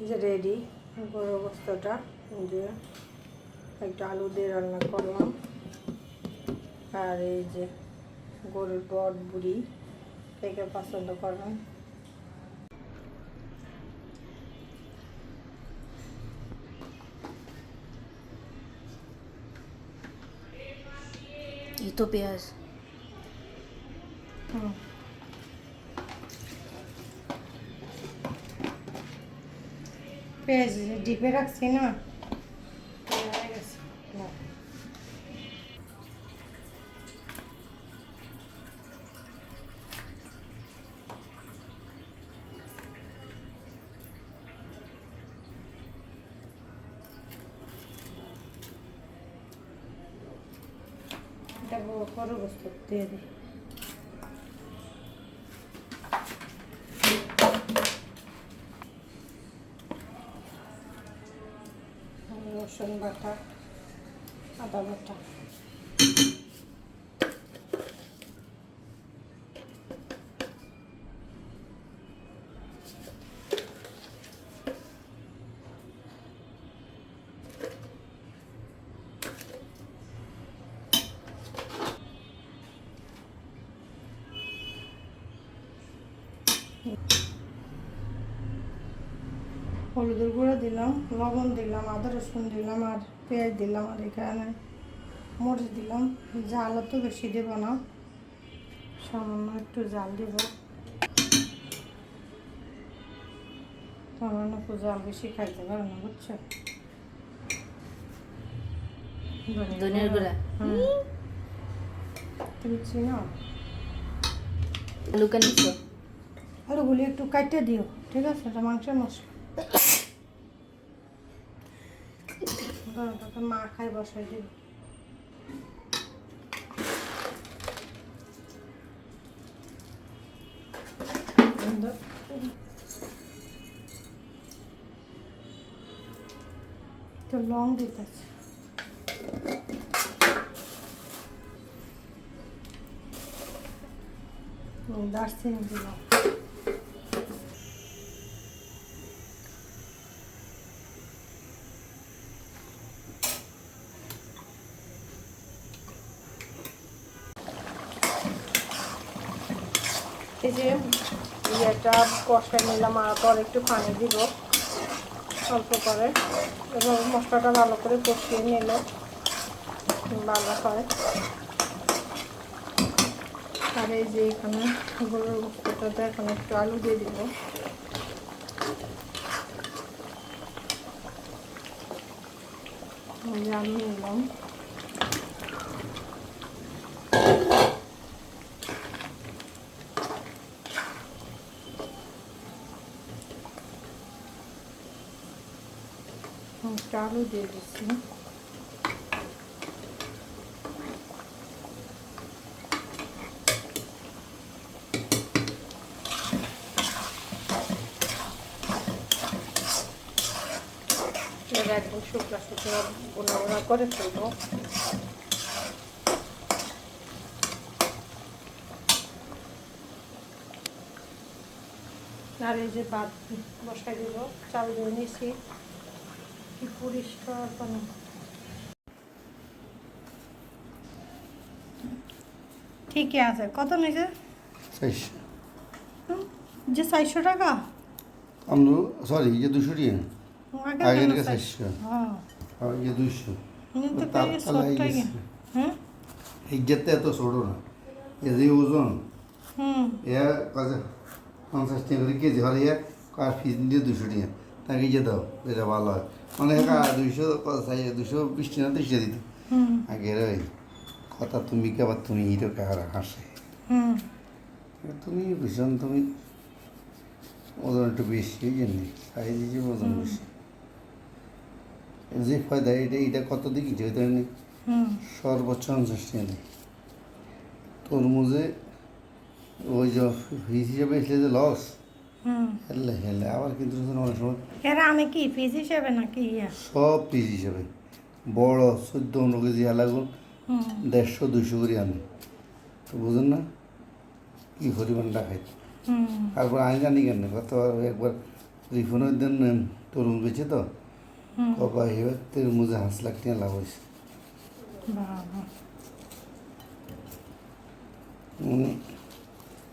যে রেডি গরুর গোস্তটা, যে একটু আলু দিয়ে রান্না করলাম। আর এই যে গরুর বট বুড়ি, কে কে পছন্দ করবেন। এই তো পেঁয়াজ। পেঁয়াজ ডিপে রাখছি না, এটা গরুর গোস্ত দিয়ে দিই। রসুন বাটা, আদা বাটা, হলুদের গুঁড়ো দিলাম, লবণ দিলাম, আদা রসুন দিলাম, আর পেঁয়াজ দিলাম, আর এখানে মরিচ দিলাম। জাল তো বেশি দেব না, সামান্য একটু জাল দেব। সামান্য একটু জাল বেশি খাইতে পারে না, বুঝছো? ধনিয়ার গুঁড়া। তুমি চিনো? আলু কানিস। আলুগুলি একটু কাটতে দিও, ঠিক আছে? এটা মাংসের মশলা। মা খাই বসাই দিব। তো লং দিতেছে, দারচিনি দিলাম। এই যে ইয়েটা কষাই নিলাম, আর পর একটু পানি দিব অল্প করে, এবং মশলাটা ভালো করে কষিয়ে নিলে ভালো হয়। আর এই যে এখানে গরুর গোস্তটাতে এখন একটু আলু দিয়ে দিব। আলু নিলাম, আলু দিয়ে দিচ্ছি। একদম শুকনো শুকনো বোনা বোনা করে ফেলবো। আর এই যে ভাত বসাই দিব, চাল দিয়ে নিয়েছি, কি পরিষ্কার পানি। ঠিকই আছে। কত নিয়েছে? 400। যে 400 টাকা? আমরা সরি যে 200 টাকা আগের কাছে 400। হ্যাঁ, আর যে 200 কিন্তু তার পেয়ে তলায় সবটাই গেছে। হ্যাঁ। এই যেতে এত ছোট না, এই যে ওজন এ কাছে 50 টাকা করে কেজি হয়, এ কার ফিস দিয়ে 200 টাকা তাকে যে দাও, যেটা ভালো হয়। মানে 220 টাকা 30 টাকা দিত আগের। ওই কথা তুমি কে আবার তুমি হিরো কে আর হাসে। তুমি ভীষণ, তুমি ওজন একটু বেশি, এই জন্যে সাইজ হিসেবে ওজন বেশি। যে ফায়দা এটা কত দিকে যেতে নেই, সর্বোচ্চ 50 টাকা নেই। তরমুজে ওই যে ফিস হিসেবে এসলে যে লস, হেললে হেললে আবার কিন্তু অনেক সময় এরা আমি কি ফিস হিসেবে নাকি? সব পিস হিসেবে বড় 14-15 কেজি লাগুন 150-200 করে আনি, তো বুঝুন না কি পরিমাণটা খাই। তারপর আমি জানি কেন, গত একবার রিফোনের দিন তরুণ বেছে তো কবা এবার তরমুজে 5 লাখ টাকা লাভ হয়েছে বাবা উম,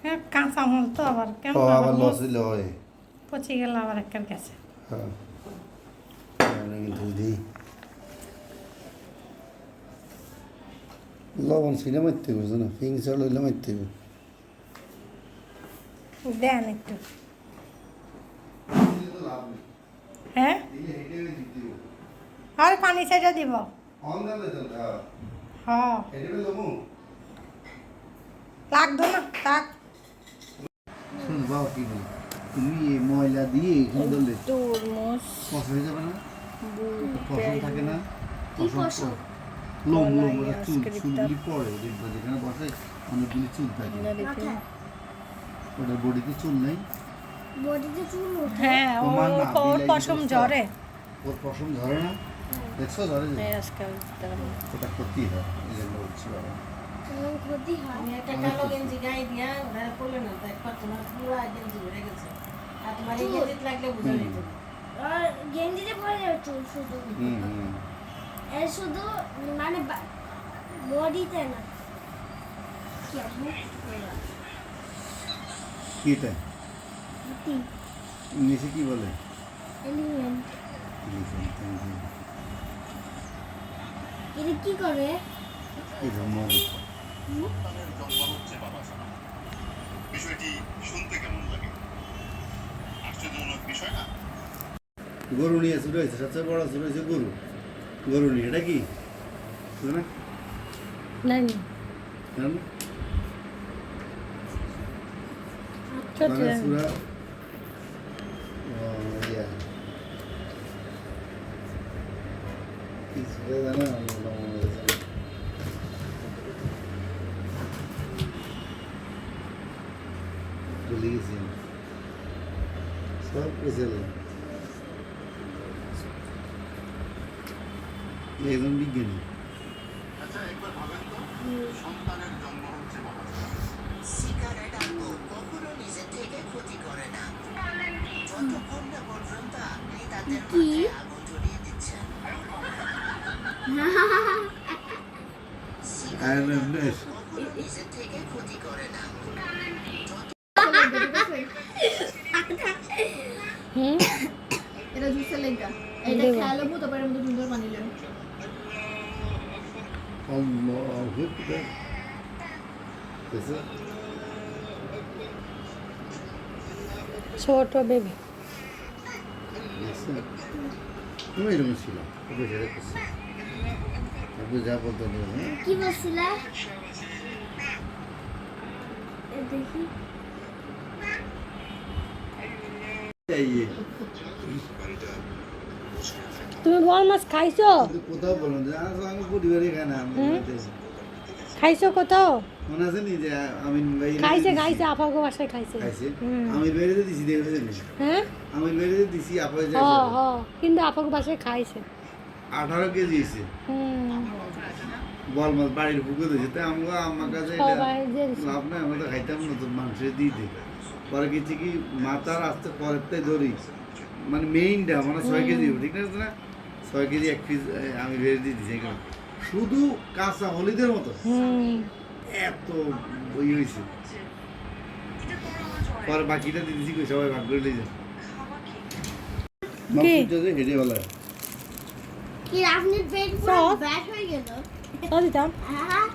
হ্যাঁ কাঁচা মল তো আবার কেমন আবার আবার লস হইলে হয় পচে গেল আবার একটার কাছে হ্যাঁ আমি কিন্তু দিই লবণ সিনে মারতে বুঝছো না ফিং চাল হইলে মারতে হবে দেন একটু হ্যাঁ আর পানি ছেড়ে দিব হ্যাঁ লাগতো না থাক শুন বাবা কি বলি তুমি এই ময়লা দিয়ে সুন্দর তরমুজ পছন্দ হয়ে যাবে না পছন্দ থাকে না কি পছন্দ? লোম লোম মলাই ওরা চুল আজকে চুলগুলি পড়ে দেখবা যেখানে বসে অনেকগুলি চুল থাকে ওটার বডিতে চুল নেই বডিতে চুল ওঠে? হ্যাঁ তোমার না ওর বিলাই পশম দিতে ঝরে ওর পশম ধরে না দেখছো ধরে যে? এই আজকাল ওটা ক্ষতি হয় এই জন্য বলছি বাবা তোমার ক্ষতি হয়? আমি একটা কালো গেঞ্জি গায়ে দিয়া ওরা করলে না তো একবার তোমার পুরো গেঞ্জি ভরে গেছে আর তোমার এই গেঞ্জিতে লাগলে বুঝা যেত না। আর গেঞ্জিতে পরে যাবে চুল শুধু। হুম এর শুধু মানে বডিতে না। কেমন? কি এটা হাতি, ইংলিশে কি বলে এলিফ্যান্ট। Elephant, thank you. এটা কি করে? এটা মগ বিষয়টি শুনতে কেমন লাগে আশ্চর্যজনক বিষয় না গরু নিয়ে শুরু হয়েছে সবচেয়ে বড় শুরু হয়েছে গরু গরু নিয়ে এটা কি বুঝলে না নাই জানো না? ছোট মানে সুরা ইয়া কি সুরা জানো আমি বললাম মনে হয়েছে ভুলে গেছি আমি। সব গেছিলাম একজন বিজ্ঞানী আচ্ছা একবার ভাবেন তো সন্তানের জন্ম হচ্ছে বাবা সিগারেট আর মদ কখনো নিজে থেকে ক্ষতি করে না যতক্ষণ না পর্যন্ত আপনি তাদের মাথায় আগুন ধরিয়ে দিচ্ছেন আয়রন নেস কখনো নিজে থেকে ক্ষতি করে না এটা জুসের লেগা এটা খেয়ালো মতো পারে মতো সুন্দর বানিয়ে আল্লাহু আকবার দেখছো ছোট বেবি দেখছো তুমি এরকম ছিল ওকে সেটা করছি আপনি যা বলতে হ্যাঁ কি বলছিলে? দেখি। এই তুমি বল মাছ খাইছো কোথাও বলুন যে আমি পরিবারে খাই না আমি খাইছো কোথাও মনে আছে নি যে আমিন ভাই খাইছে আপাকে বাসায় খাইছে খাইছে আমির ভাইরে তো দিছি দেখে হ্যাঁ আমির ভাইরে দিছি আপা যে কিন্তু আপাকে বাসায় খাইছে 18 কেজি হয়েছে বল মাছ বাড়ির পুকুর দিয়েছে তাই আমাকে আমার কাছে এটা সবাই যে লাভ নাই আমরা তো খাইতাম না তো মানুষের দিয়ে দিই পরে কিছু কি মাথার আসতে পরেরটাই ধরি মানে মেইনটা মানে 6 কেজি ঠিক আছে না 6 কেজি 1 পিস আমি বের দিয়ে দিয়েছি এখানে শুধু কাঁচা হলিদের মতো এত বই হয়েছে পরে বাকিটা দিয়ে দিয়েছি কই সবাই ভাগ করে নিয়ে যান হেঁটে বেলা কি আপনি পেট পুরো ব্যাট হয়ে গেল? দিতাম হ্যাঁ।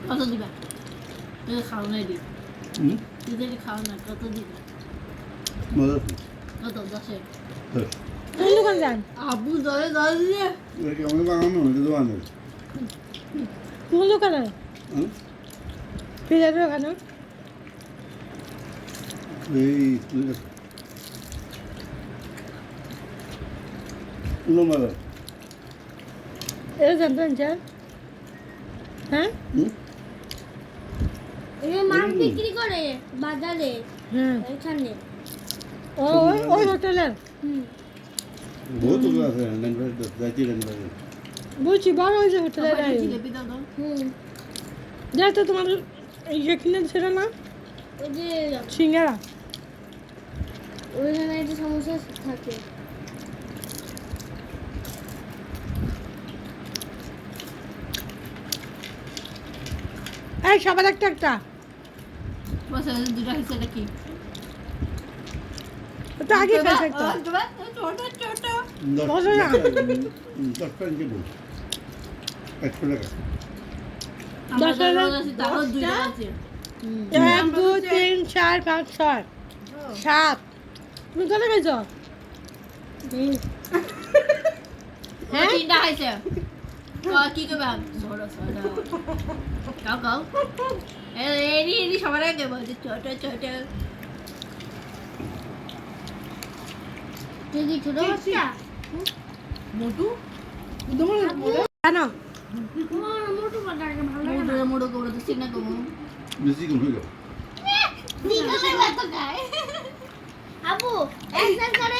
কত দিবা এটা খাও নাই দি হুম যদি খাও না কত দিবা মজা কত 10 কোন দোকান যান আবু দরে 10 দিয়ে এটা কেমন বানানো এটা তো বানানো কোন দোকানে ফিরে ওখানে এই লম্বা এটা জানতেন স্যার হ্যাঁ এই মাছ বিক্রি করে বাজারে হুম এখানে। ওই হোটেলের হুম। बहुत हुआ है नंबर 10 जाती है नंबर বুঝছি বড় হয়েছে হোটেলে আমার জিলেপি দাও তো। যাই তো তোমার ইয়ে কিনে ছিল না ওই যে সিঙ্গারা ওইখানে একটা সমস্যা থাকে। এই সবার একটা একটা বসে দুটো হয়েছে এটা কি? তো আগে খাইছে একটা ছোট ছোট। বসো না। 10 টাকা দেবো 100 টাকা আমরা দশ টাকা? তাও দুইটা আছে। 1 2 3 4 5 6 7 তুমি কত খাইছো হ্যাঁ তিনটা হয়েছে। কি করবে? ছোট ছোট কাউ কাউ এরি সবার আগে বলছে ছোট ছোট। তুই কি ছোট বাচ্চা? মোটু জানো আমার মোটু বাচ্চাকে ভালো লাগে না। মোটু মোটু করে তো চিনা কমু। বেশি কম হয়ে গেল দিগলের মতো গায়। আপু অ্যাকশন করে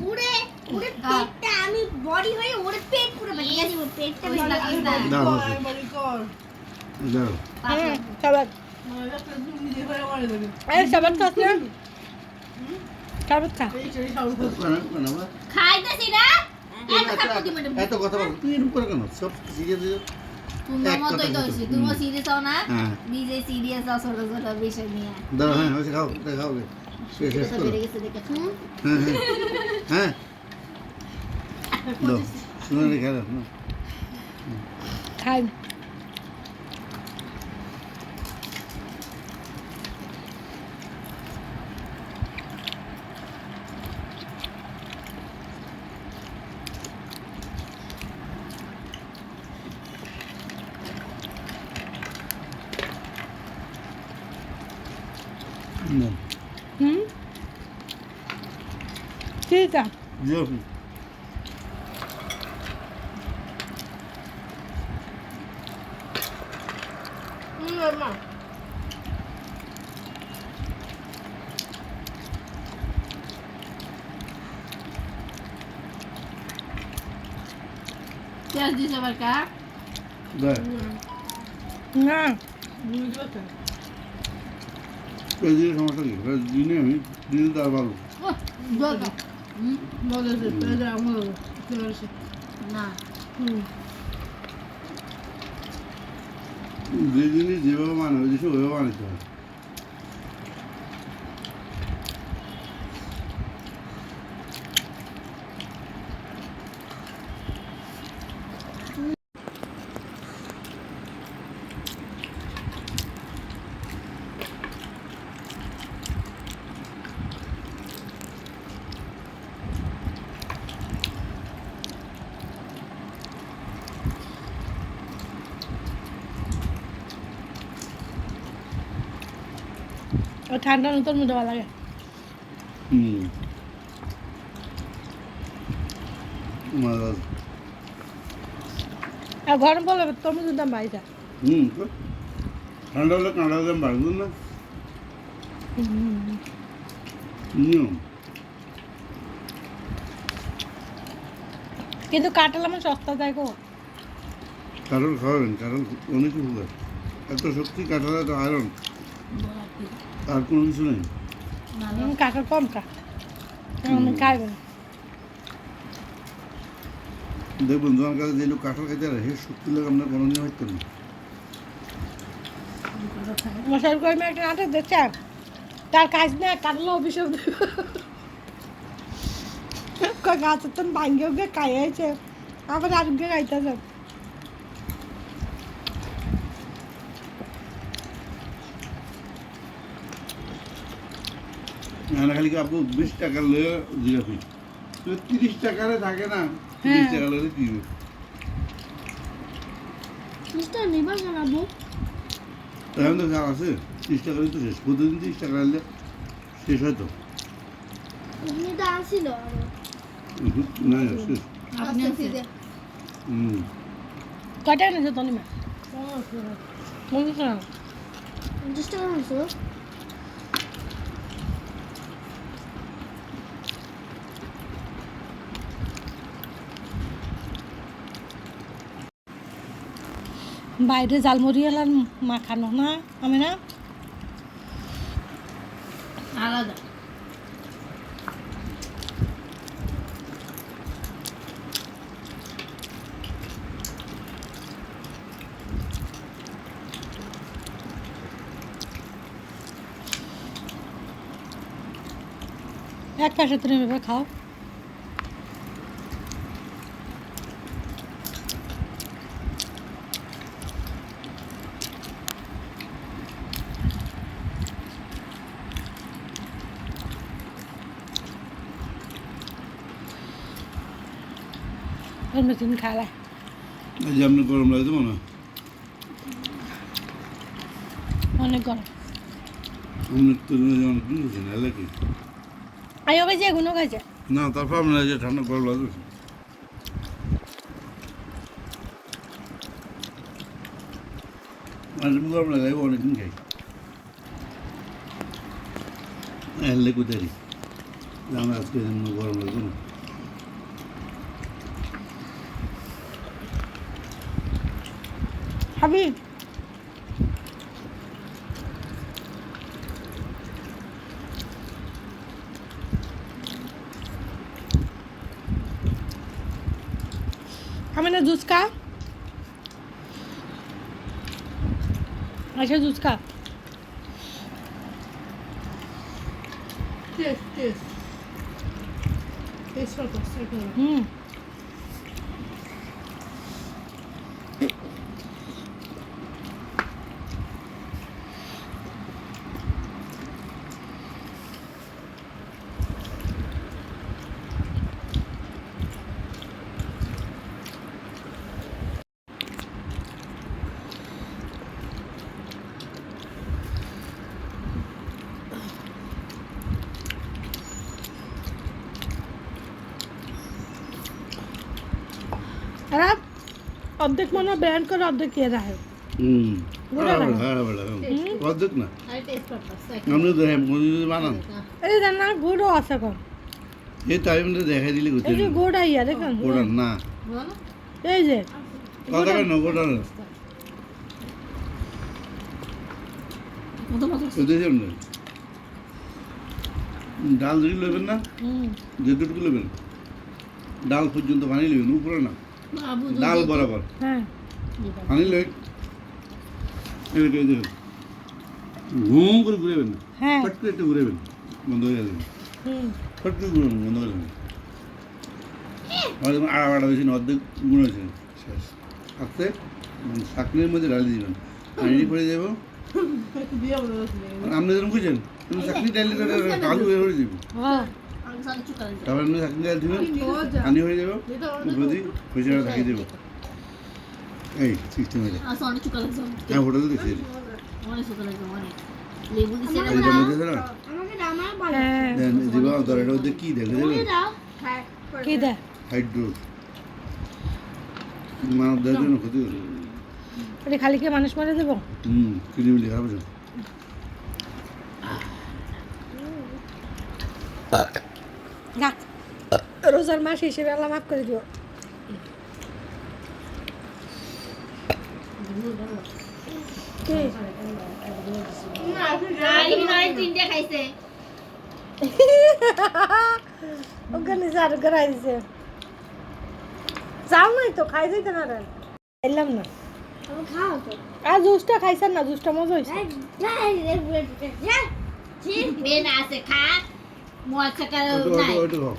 উড়ে উড়ে পেটটা আমি বডি হয়ে উড়ে পেট পুরো বানিয়ে দিব। পেটটা বেশি লাগে না। দাও বাড়ি কর দাও সবার একটা নিজে করে মারে দেবে এই সবার তো আছে সবার খা এই সেই সব বানাবা খাইতেছি না এত খাইতে মানে এত কথা বল তুই এরকম করে কেন সব শিখে দিও তোমার এক মতোই তো কথা হয়েছে। বলছো। তুমিও সিরিয়াস হও না, হ্যাঁ। নিজে সিরিয়াস হও ছোট ছোট বিষয় নিয়ে। দাও হ্যাঁ হয়েছে খাও খাও শেষ কথা করো বেড়ে গেছে দেখে। হ্যাঁ হ্যাঁ দাও শুনে রেখে দাও খাই না হুম ঠিক আছে দিও মা পেঁয়াজ দিছে আবার কা? দাও না বুঝতে পারছেন এই যে সমস্যা কি দিনে আমি দিনে তার ভালো দাও দাও। বলেছে পেঁয়াজ আমার চলে না যে জিনিস যেভাবে মানে ওই জিনিস ওইভাবে বানাতে হয় ওই ঠান্ডা নতুন মধ্যে ভালো লাগে হুম মজা আর গরম পড়লে তুমি কিন্তু বাড়ি যা হুম ঠান্ডা হলে কাঁড়া দাম বাড়বে না নিয়ম কিন্তু কাটাল আমার সস্তা দেয় গো কারণ খাওয়াবেন কারণ অনেক উপকার এত শক্তি কাঁঠাল এত আয়রন আর কোনো কিছু নেই কাটাল কম খা আমি খাইবে না দেখুন তোমার কাছে যে লোক কাঁঠাল খাইতে পারে সে শক্তি লোক আপনার কোনোদিন হইতে না মশাই কর্মী একটা নাটক দেখছে তার কাজ না কাটলো অভিযোগ গাছের তো ভাঙ্গে ওকে খাইয়েছে আবার আরোগ্য খাইতেছে না খালি আপু 20 টাকা লয়ে জিরাফি তো 30 টাকারে থাকে না 30 টাকা লয়ে কি হবে? মিস্টার নিবা জানাবো। এখন তো খাওয়া আছে 30 টাকারই তো শেষ প্রতিদিন 30 টাকা আনলে শেষ হয়তো তুমি তো আসিল আরো। না শেষ আপনি আছে হুম কয়টা এনেছো তনিমা মনে করো 50 টাকা আনছো? বাইরে জালমুড়ি এলার মাখানো না আমি না আলাদা এক পাশে তুমি এভাবে খাও মেশিন খালা এই যে আপনার গরম লাগছে মনে হয় অনেক গরম অনেক তো অনেক দিন হয়েছে না এলাকি আইও গেছে এগুলো গেছে না তারপর আপনার যে ঠান্ডা গরম লাগছে গরম লাগাই অনেকদিন খাই এলে কোথায় আমার আজকে গরম লাগছে না খাবি খাবে না জুস খা আচ্ছা জুস খা হুম আর অর্ধেক মনে ব্যান্ড করে অর্ধেক দিয়ে রাখে অর্ধেক না আই টেস্ট করতেছে আপনি তো বানান এই জানা গুড়ও আছে কম এই টাইমটা দেখা দিলে এই যে গুড় আইয়া দেখেন গোটা না বলো এই যে কথা কেন গোটা না মত মত বুঝেছেন না ডাল যদি নেবেন না যেটুকু নেবেন ডাল পর্যন্ত পানি নেবেন উপরে না আবু ডাল বরাবর হ্যাঁ পানি লেগ ঘুম করে ঘুরেবেন না হ্যাঁ ফট করে একটু ঘুরেবেন বন্ধ হয়ে যাবে ফট করে ঘুরবেন বন্ধ হয়ে যাবে আড়া হয়েছে না অর্ধেক গুণ হয়েছে শেষ আস্তে চাকরির মধ্যে ঢালি দিবেন পানি পড়ে যাব আপনি যেরকম খুঁজছেন তুমি চাকরি ডালি আলু হয়ে যাবে হ্যাঁ আমি সাথে চুকাল তারপর আপনি চাকরি ডাল দিবেন পানি হয়ে যাব যদি খুঁজে থাকিয়ে দেবো এই সিস্টেম হয়ে যায় আ সনি চুকাল হ্যাঁ হোটেলে দেখছি অনেক চুকাল অনেক লেবু দিছে এই যে মধ্যে না আমাকে দাও, আমার ভালো হ্যাঁ দেন দিবা দরটা ওদের কি দেখে দেবে আমাকে দাও হ্যাঁ কি দে হাইড্রো মানব দেওয়ার জন্য ক্ষতি করে এটা খালি কি মানুষ মারে দেবো কিলিমিলি খারাপ আছে যাক রোজার মাস হিসেবে আল্লাহ মাফ করে দিও কি আই নয় তিনটে খাইছে ওখানে চার করাই দিছে যাও নাই তো খাই যাইতে না রে এলাম না তুমি খাও তো আর জুসটা খাইছেন না জুসটা মজা হয়েছে বেন আছে খা মজা কার নাই ওইটু খাও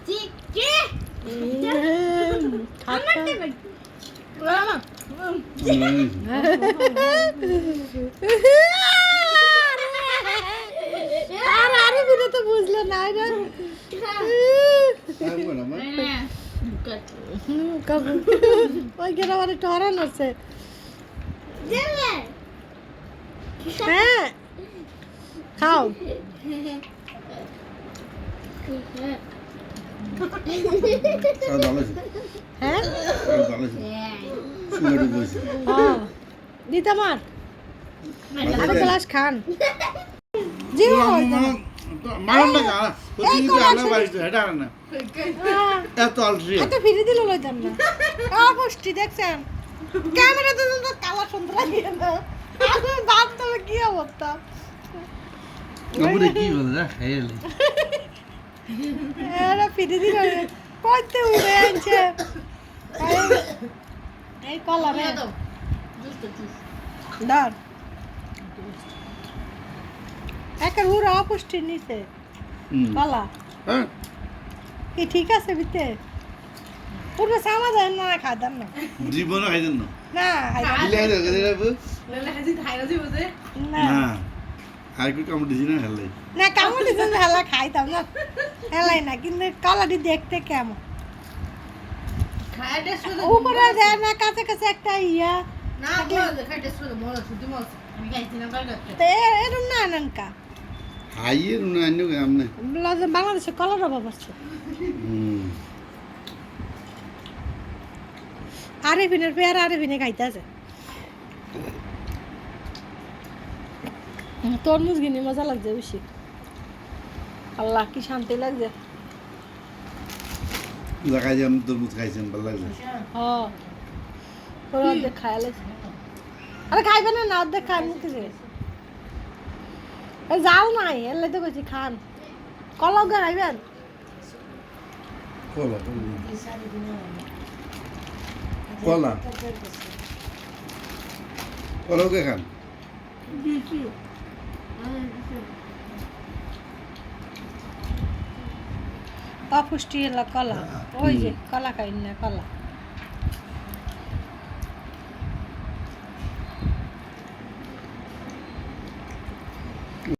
ঠিক কি খাচ্ছা আর আরে বিরে তো বুঝলো না রে ওই গেলে আমার একটু হরান হচ্ছে হ্যাঁ খাও হ্যাঁ দিতাম আর আরো গ্লাস খান জি এত ফিরে দিল লইতাম না পুষ্টি দেখছেন ক্যামেরাতে তো কালা সুন্দর লাগে না আমি বাস্তবে কি অবস্থা আমরা কি বলে না খাইলে এরা ফিরে দিল কইতে উড়ে আনছে এই কলা রে দাঁড় একের উড়া অপুষ্টি নিছে কলা হ্যাঁ কি ঠিক আছে বিতে পুরো সামা যায় না খাদাম না জীবনে খাইতেন না না দিলে আইলো গেলে রাবু না না আর কি কম্পিটিশন হেলাই না কামড় দিছেন হেলা খাইতাম না হেলাই না কিন্তু কলাটি দেখতে কেমন খায় টেস্ট করে উপরে দেয় না কাছে কাছে একটা ইয়া না বল খায় টেস্ট করে বল শুধু বল আমি খাইছি না কাল রাতে তে এরম না নানকা হাইয়ের না আন্য আমনে বাংলাদেশে কলার অভাব আছে আরেফিনের পেয়ারা আরেফিনে খাইতেছে তরমুজ কিনে মজা লাগছে বেশি আল্লাহ কি শান্তি লাগছে লাগাই আমি তরমুজ খাইছেন ভালো লাগছে হ্যাঁ ওরা অর্ধেক খায়া লাগছে আরে খাইবে না না অর্ধেক খান মুখে জাল নাই এলে তো কইছি খান কলাও গা খাইবেন কলা কলা কলাও কে খান অপুষ্টি এলা কলা ওই যে কলা খাই না কলা